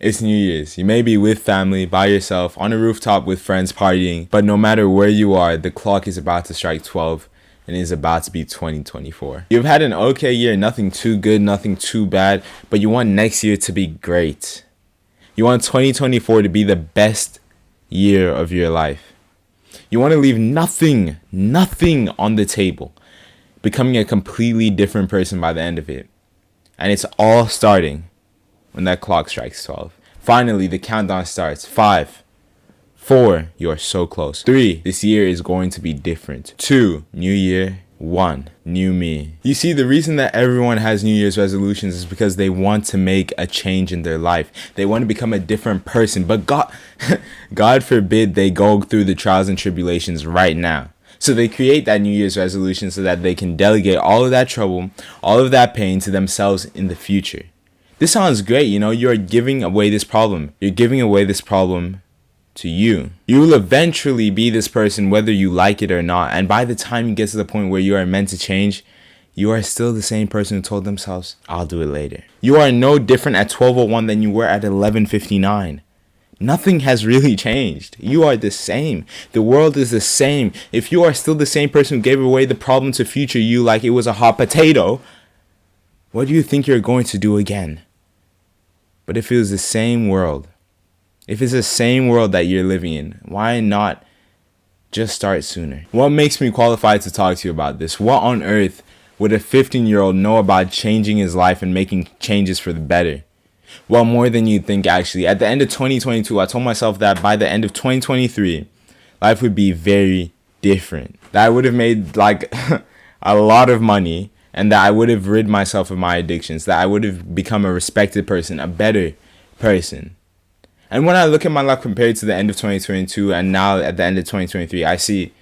It's New Year's. You may be with family, by yourself, on a rooftop with friends partying, but no matter where you are, the clock is about to strike 12 and it is about to be 2024. You've had an okay year, nothing too good, nothing too bad, but you want next year to be great. You want 2024 to be the best year of your life. You want to leave nothing on the table, becoming a completely different person by the end of it. And it's all starting when that clock strikes 12. Finally, the countdown starts. 5, 4, you are so close. 3, this year is going to be different. 2, new year. 1, new me. You see, the reason that everyone has New Year's resolutions is because they want to make a change in their life. They want to become a different person. But God forbid they go through the trials and tribulations right now. So they create that New Year's resolution so that they can delegate all of that trouble, all of that pain to themselves in the future. This sounds great, you're giving away this problem. You're giving away this problem to you. You will eventually be this person whether you like it or not. And by the time you get to the point where you are meant to change, you are still the same person who told themselves, I'll do it later. You are no different at 12:01 than you were at 11:59. Nothing has really changed. You are the same. The world is the same. If you are still the same person who gave away the problem to future you like it was a hot potato, what do you think you're going to do again? But if it was the same world, if it's the same world that you're living in, why not just start sooner? What makes me qualified to talk to you about this? What on earth would a 15-year-old know about changing his life and making changes for the better? Well, more than you'd think, actually. At the end of 2022, I told myself that by the end of 2023, life would be very different. That I would have made a lot of money, and that I would have rid myself of my addictions, that I would have become a respected person, a better person. And when I look at my life compared to the end of 2022 and now at the end of 2023, I see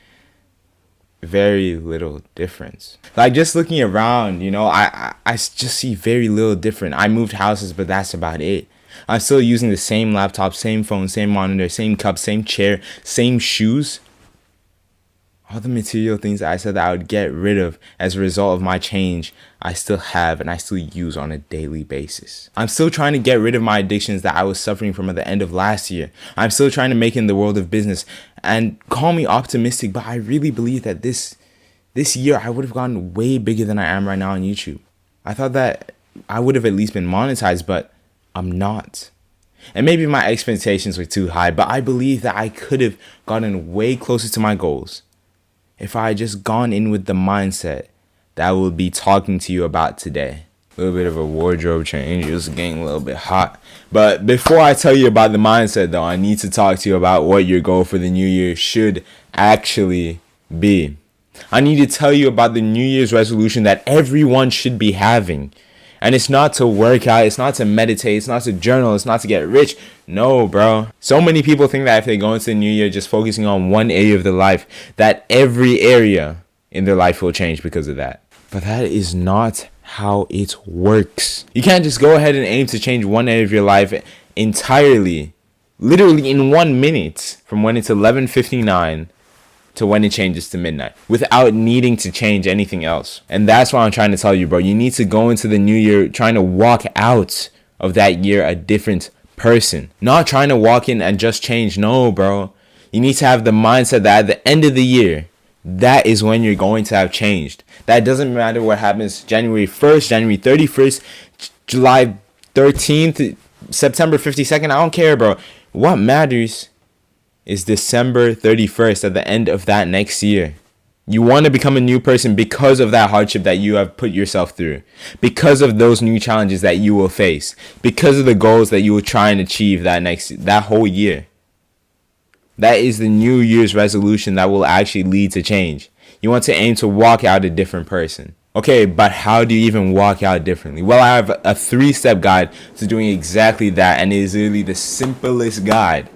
very little difference. Just looking around, I just see very little different. I moved houses, but that's about it. I'm still using the same laptop, same phone, same monitor, same cup, same chair, same shoes. All the material things that I said that I would get rid of as a result of my change, I still have and I still use on a daily basis. I'm still trying to get rid of my addictions that I was suffering from at the end of last year. I'm still trying to make it in the world of business. And call me optimistic, but I really believe that this year I would have gotten way bigger than I am right now on YouTube. I thought that I would have at least been monetized, but I'm not. And maybe my expectations were too high, but I believe that I could have gotten way closer to my goals if I had just gone in with the mindset that I will be talking to you about today. A little bit of a wardrobe change. It was getting a little bit hot. But before I tell you about the mindset, though, I need to talk to you about what your goal for the new year should actually be. I need to tell you about the New Year's resolution that everyone should be having. And it's not to work out, it's not to meditate, it's not to journal, it's not to get rich. No, bro. So many people think that if they go into the new year just focusing on one area of their life, that every area in their life will change because of that. But that is not how it works. You can't just go ahead and aim to change one area of your life entirely, literally in 1 minute, from when it's 11:59 to when it changes to midnight, without needing to change anything else. And that's what I'm trying to tell you, bro. You need to go into the new year trying to walk out of that year a different person, not trying to walk in and just change. No, bro. You need to have the mindset that at the end of the year, that is when you're going to have changed. That doesn't matter what happens January 1st, January 31st, July 13th, September 52nd. I don't care, bro. What matters is December 31st at the end of that next year. You want to become a new person because of that hardship that you have put yourself through, because of those new challenges that you will face, because of the goals that you will try and achieve that whole year. That is the New Year's resolution that will actually lead to change. You want to aim to walk out a different person. Okay, but how do you even walk out differently? Well, I have a 3-step guide to doing exactly that, and it is literally the simplest guide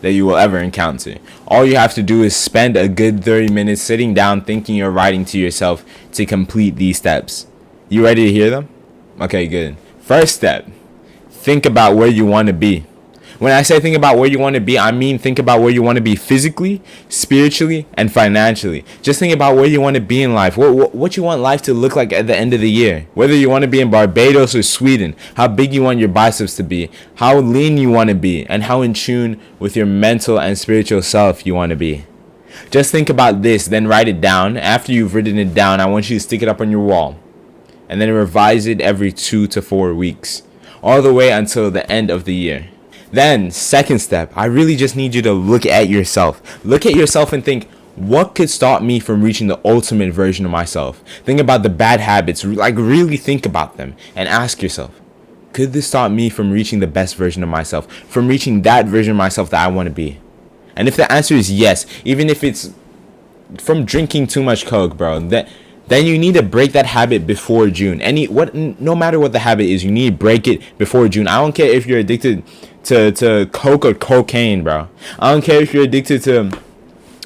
that you will ever encounter. All you have to do is spend a good 30 minutes sitting down thinking or writing to yourself to complete these steps. You ready to hear them? Okay, good. First step, think about where you want to be. When I say think about where you want to be, I mean think about where you want to be physically, spiritually, and financially. Just think about where you want to be in life. What you want life to look like at the end of the year. Whether you want to be in Barbados or Sweden, how big you want your biceps to be, how lean you want to be, and how in tune with your mental and spiritual self you want to be. Just think about this, then write it down. After you've written it down, I want you to stick it up on your wall. And then revise it every 2 to 4 weeks. All the way until the end of the year. Then, second step, I really just need you to look at yourself. Look at yourself and think, what could stop me from reaching the ultimate version of myself? Think about the bad habits, like really think about them and ask yourself, could this stop me from reaching the best version of myself? From reaching that version of myself that I want to be? And if the answer is yes, even if it's from drinking too much Coke, bro, then you need to break that habit before June. No matter what the habit is, you need to break it before June. I don't care if you're addicted to Coke or cocaine, bro. I don't care if you're addicted to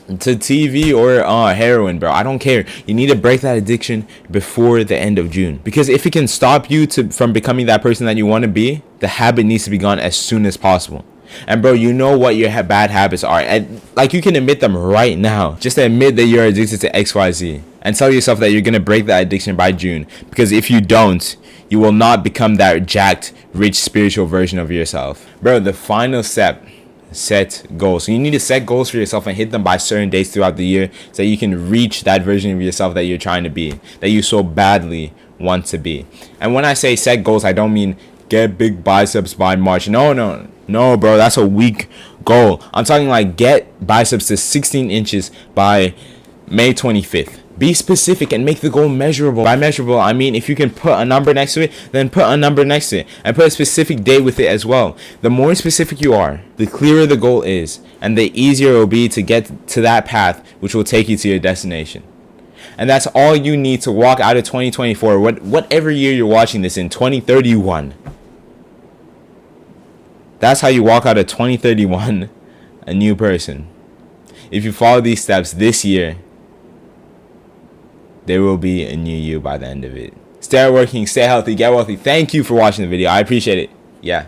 TV or heroin, bro. I don't care. You need to break that addiction before the end of June. Because if it can stop you from becoming that person that you want to be, the habit needs to be gone as soon as possible. And bro, you know what your bad habits are, and like you can admit them right now. Just admit that you're addicted to XYZ and tell yourself that you're gonna break that addiction by June. Because if you don't, you will not become that jacked, rich, spiritual version of yourself. Bro, the final step, set goals. So you need to set goals for yourself and hit them by certain dates throughout the year so you can reach that version of yourself that you're trying to be, that you so badly want to be. And when I say set goals, I don't mean get big biceps by March. No, bro, that's a weak goal. I'm talking like get biceps to 16 inches by May 25th. Be specific and make the goal measurable. By measurable, I mean if you can put a number next to it, then put a number next to it. And put a specific date with it as well. The more specific you are, the clearer the goal is. And the easier it will be to get to that path, which will take you to your destination. And that's all you need to walk out of 2024, whatever year you're watching this in, 2031. That's how you walk out of 2031 a new person. If you follow these steps this year, there will be a new you by the end of it. Stay working, stay healthy, get wealthy. Thank you for watching the video. I appreciate it. Yeah.